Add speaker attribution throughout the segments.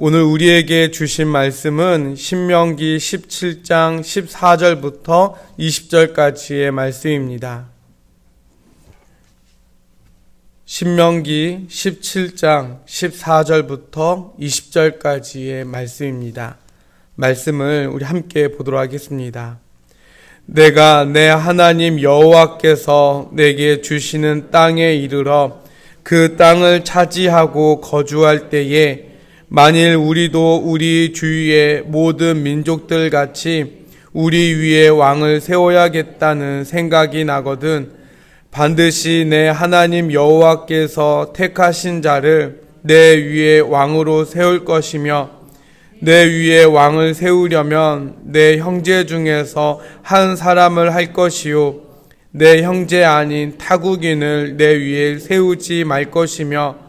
Speaker 1: 오늘 우리에게 주신 말씀은 신명기 17장 14절부터 20절까지의 말씀입니다. 신명기 17장 14절부터 20절까지의 말씀입니다. 말씀을 우리 함께 보도록 하겠습니다. 내가 내 하나님 여호와께서 내게 주시는 땅에 이르러 그 땅을 차지하고 거주할 때에 만일 우리도 우리 주위의 모든 민족들 같이 우리 위에 왕을 세워야겠다는 생각이 나거든 반드시 내 하나님 여호와께서 택하신 자를 내 위에 왕으로 세울 것이며 내 위에 왕을 세우려면 내 형제 중에서 한 사람을 할 것이요 내 형제 아닌 타국인을 내 위에 세우지 말 것이며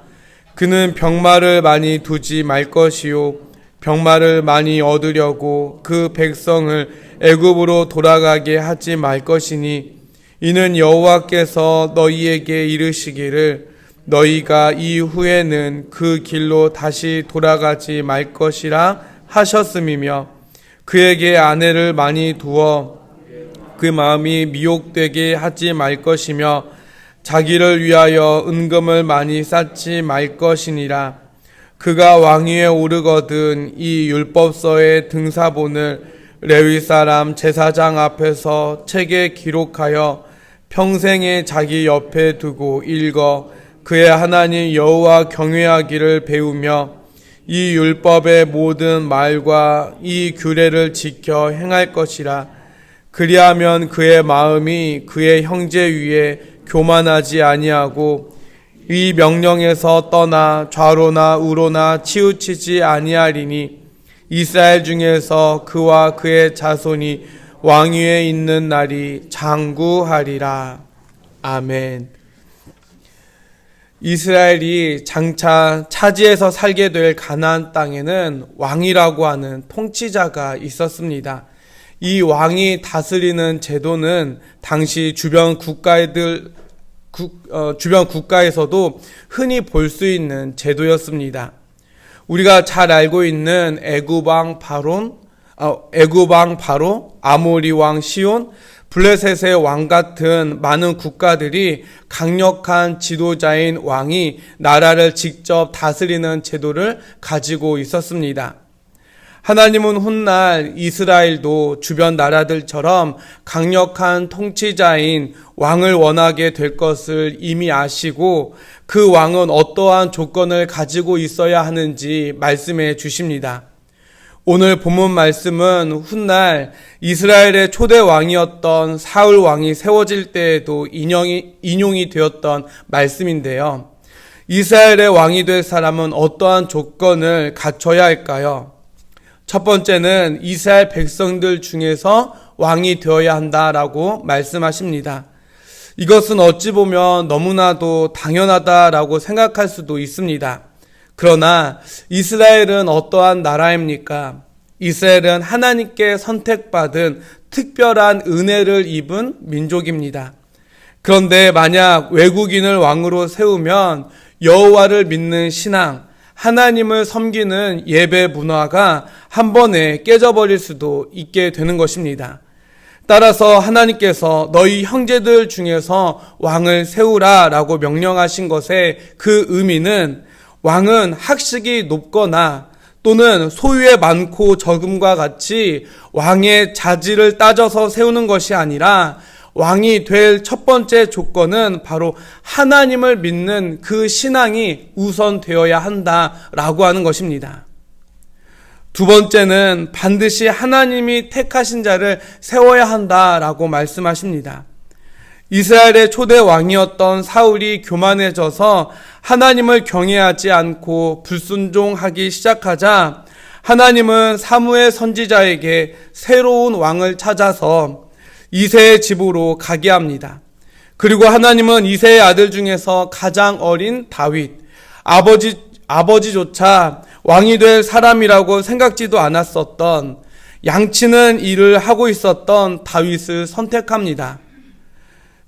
Speaker 1: 그는 병마를 많이 두지 말 것이요 병마를 많이 얻으려고 그 백성을 애굽으로 돌아가게 하지 말 것이니 이는 여호와께서 너희에게 이르시기를 너희가 이후에는 그 길로 다시 돌아가지 말 것이라 하셨음이며 그에게 아내를 많이 두어 그 마음이 미혹되게 하지 말 것이며 자기를 위하여 은금을 많이 쌓지 말 것이니라. 그가 왕위에 오르거든 이 율법서의 등사본을 레위 사람 제사장 앞에서 책에 기록하여 평생에 자기 옆에 두고 읽어 그의 하나님 여호와 경외하기를 배우며 이 율법의 모든 말과 이 규례를 지켜 행할 것이라. 그리하면 그의 마음이 그의 형제 위에 교만하지 아니하고 이 명령에서 떠나 좌로나 우로나 치우치지 아니하리니 이스라엘 중에서 그와 그의 자손이 왕위에 있는 날이 장구하리라. 아멘. 이스라엘이 장차 차지해서 살게 될 가나안 땅에는 왕이라고 하는 통치자가 있었습니다. 이 왕이 다스리는 제도는 당시 주변 국가에서도 흔히 볼 수 있는 제도였습니다. 우리가 잘 알고 있는 애굽 왕 바로, 아모리 왕 시온, 블레셋의 왕 같은 많은 국가들이 강력한 지도자인 왕이 나라를 직접 다스리는 제도를 가지고 있었습니다. 하나님은 훗날 이스라엘도 주변 나라들처럼 강력한 통치자인 왕을 원하게 될 것을 이미 아시고 그 왕은 어떠한 조건을 가지고 있어야 하는지 말씀해 주십니다. 오늘 본문 말씀은 훗날 이스라엘의 초대 왕이었던 사울 왕이 세워질 때에도 인용이 되었던 말씀인데요. 이스라엘의 왕이 될 사람은 어떠한 조건을 갖춰야 할까요? 첫 번째는 이스라엘 백성들 중에서 왕이 되어야 한다라고 말씀하십니다. 이것은 어찌 보면 너무나도 당연하다라고 생각할 수도 있습니다. 그러나 이스라엘은 어떠한 나라입니까? 이스라엘은 하나님께 선택받은 특별한 은혜를 입은 민족입니다. 그런데 만약 외국인을 왕으로 세우면 여호와를 믿는 신앙, 하나님을 섬기는 예배 문화가 한 번에 깨져버릴 수도 있게 되는 것입니다. 따라서 하나님께서 너희 형제들 중에서 왕을 세우라 라고 명령하신 것의 그 의미는 왕은 학식이 높거나 또는 소유에 많고 적음과 같이 왕의 자질을 따져서 세우는 것이 아니라 왕이 될 첫 번째 조건은 바로 하나님을 믿는 그 신앙이 우선되어야 한다라고 하는 것입니다. 두 번째는 반드시 하나님이 택하신 자를 세워야 한다라고 말씀하십니다. 이스라엘의 초대 왕이었던 사울이 교만해져서 하나님을 경외하지 않고 불순종하기 시작하자 하나님은 사무엘 선지자에게 새로운 왕을 찾아서 이새의 집으로 가게 합니다. 그리고 하나님은 이새의 아들 중에서 가장 어린 다윗, 아버지조차 왕이 될 사람이라고 생각지도 않았었던 양치는 일을 하고 있었던 다윗을 선택합니다.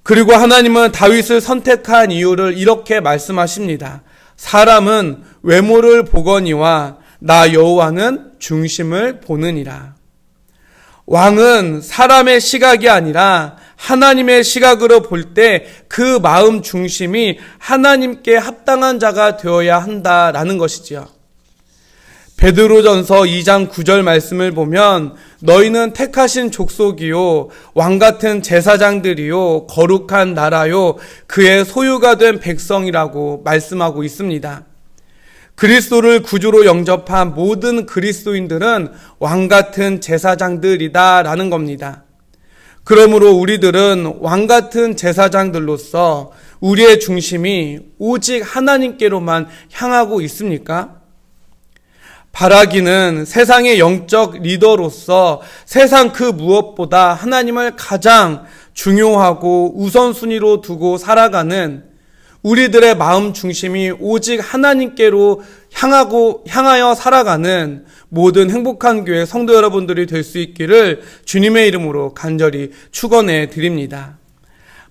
Speaker 1: 그리고 하나님은 다윗을 선택한 이유를 이렇게 말씀하십니다. 사람은 외모를 보거니와 나 여호와는 중심을 보느니라. 왕은 사람의 시각이 아니라 하나님의 시각으로 볼 때 그 마음 중심이 하나님께 합당한 자가 되어야 한다라는 것이지요. 베드로전서 2장 9절 말씀을 보면 너희는 택하신 족속이요 왕같은 제사장들이요 거룩한 나라요 그의 소유가 된 백성이라고 말씀하고 있습니다. 그리스도를 구주로 영접한 모든 그리스도인들은 왕같은 제사장들이다라는 겁니다. 그러므로 우리들은 왕같은 제사장들로서 우리의 중심이 오직 하나님께로만 향하고 있습니까? 바라기는 세상의 영적 리더로서 세상 그 무엇보다 하나님을 가장 중요하고 우선순위로 두고 살아가는 우리들의 마음 중심이 오직 하나님께로 향하여 살아가는 모든 행복한 교회 성도 여러분들이 될 수 있기를 주님의 이름으로 간절히 축원해 드립니다.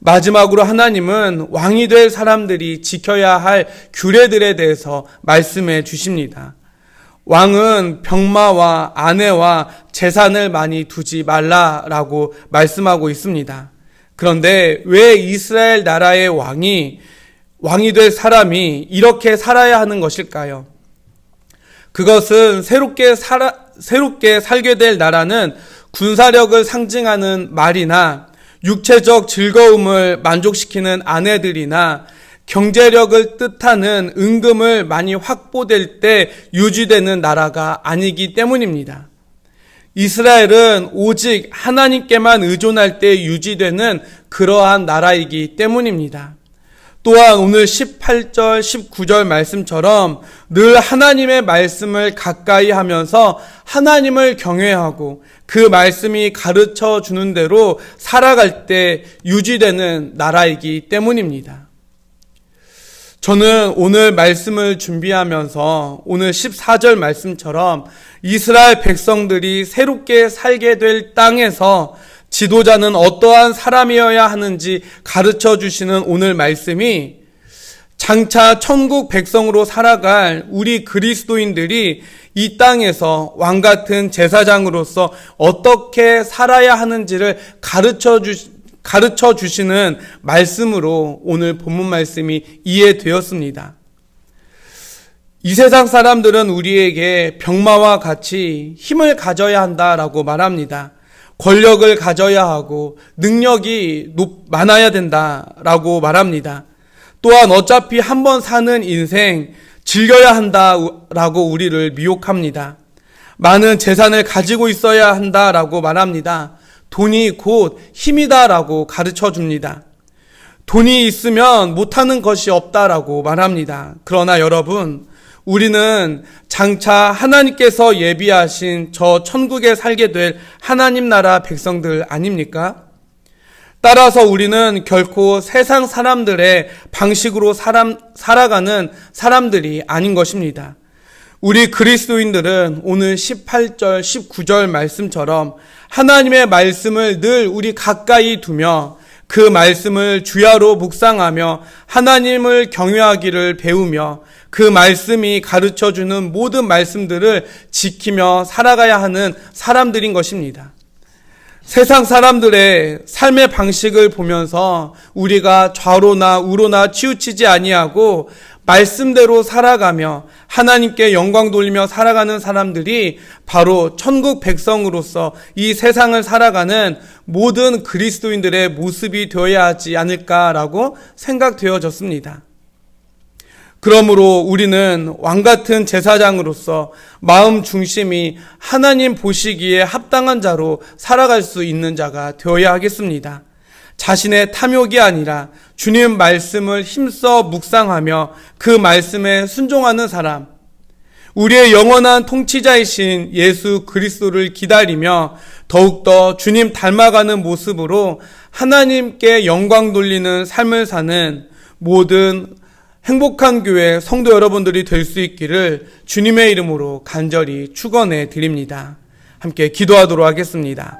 Speaker 1: 마지막으로 하나님은 왕이 될 사람들이 지켜야 할 규례들에 대해서 말씀해 주십니다. 왕은 병마와 아내와 재산을 많이 두지 말라라고 말씀하고 있습니다. 그런데 왜 이스라엘 나라의 왕이 될 사람이 이렇게 살아야 하는 것일까요? 그것은 새롭게 살게 될 나라는 군사력을 상징하는 말이나 육체적 즐거움을 만족시키는 아내들이나 경제력을 뜻하는 은금을 많이 확보될 때 유지되는 나라가 아니기 때문입니다. 이스라엘은 오직 하나님께만 의존할 때 유지되는 그러한 나라이기 때문입니다. 또한 오늘 18절, 19절 말씀처럼 늘 하나님의 말씀을 가까이 하면서 하나님을 경외하고 그 말씀이 가르쳐 주는 대로 살아갈 때 유지되는 나라이기 때문입니다. 저는 오늘 말씀을 준비하면서 오늘 14절 말씀처럼 이스라엘 백성들이 새롭게 살게 될 땅에서 지도자는 어떠한 사람이어야 하는지 가르쳐 주시는 오늘 말씀이 장차 천국 백성으로 살아갈 우리 그리스도인들이 이 땅에서 왕같은 제사장으로서 어떻게 살아야 하는지를 가르쳐 주시는 말씀으로 오늘 본문 말씀이 이해되었습니다. 이 세상 사람들은 우리에게 병마와 같이 힘을 가져야 한다라고 말합니다. 권력을 가져야 하고 능력이 많아야 된다라고 말합니다. 또한 어차피 한 번 사는 인생 즐겨야 한다라고 우리를 미혹합니다. 많은 재산을 가지고 있어야 한다라고 말합니다. 돈이 곧 힘이다라고 가르쳐 줍니다. 돈이 있으면 못하는 것이 없다라고 말합니다. 그러나 여러분, 우리는 장차 하나님께서 예비하신 저 천국에 살게 될 하나님 나라 백성들 아닙니까? 따라서 우리는 결코 세상 사람들의 방식으로 살아가는 사람들이 아닌 것입니다. 우리 그리스도인들은 오늘 18절, 19절 말씀처럼 하나님의 말씀을 늘 우리 가까이 두며 그 말씀을 주야로 묵상하며 하나님을 경외하기를 배우며 그 말씀이 가르쳐주는 모든 말씀들을 지키며 살아가야 하는 사람들인 것입니다. 세상 사람들의 삶의 방식을 보면서 우리가 좌로나 우로나 치우치지 아니하고 말씀대로 살아가며 하나님께 영광 돌리며 살아가는 사람들이 바로 천국 백성으로서 이 세상을 살아가는 모든 그리스도인들의 모습이 되어야 하지 않을까라고 생각되어졌습니다. 그러므로 우리는 왕같은 제사장으로서 마음 중심이 하나님 보시기에 합당한 자로 살아갈 수 있는 자가 되어야 하겠습니다. 자신의 탐욕이 아니라 주님 말씀을 힘써 묵상하며 그 말씀에 순종하는 사람, 우리의 영원한 통치자이신 예수 그리스도를 기다리며 더욱더 주님 닮아가는 모습으로 하나님께 영광 돌리는 삶을 사는 모든 행복한 교회 성도 여러분들이 될 수 있기를 주님의 이름으로 간절히 축원해 드립니다. 함께 기도하도록 하겠습니다.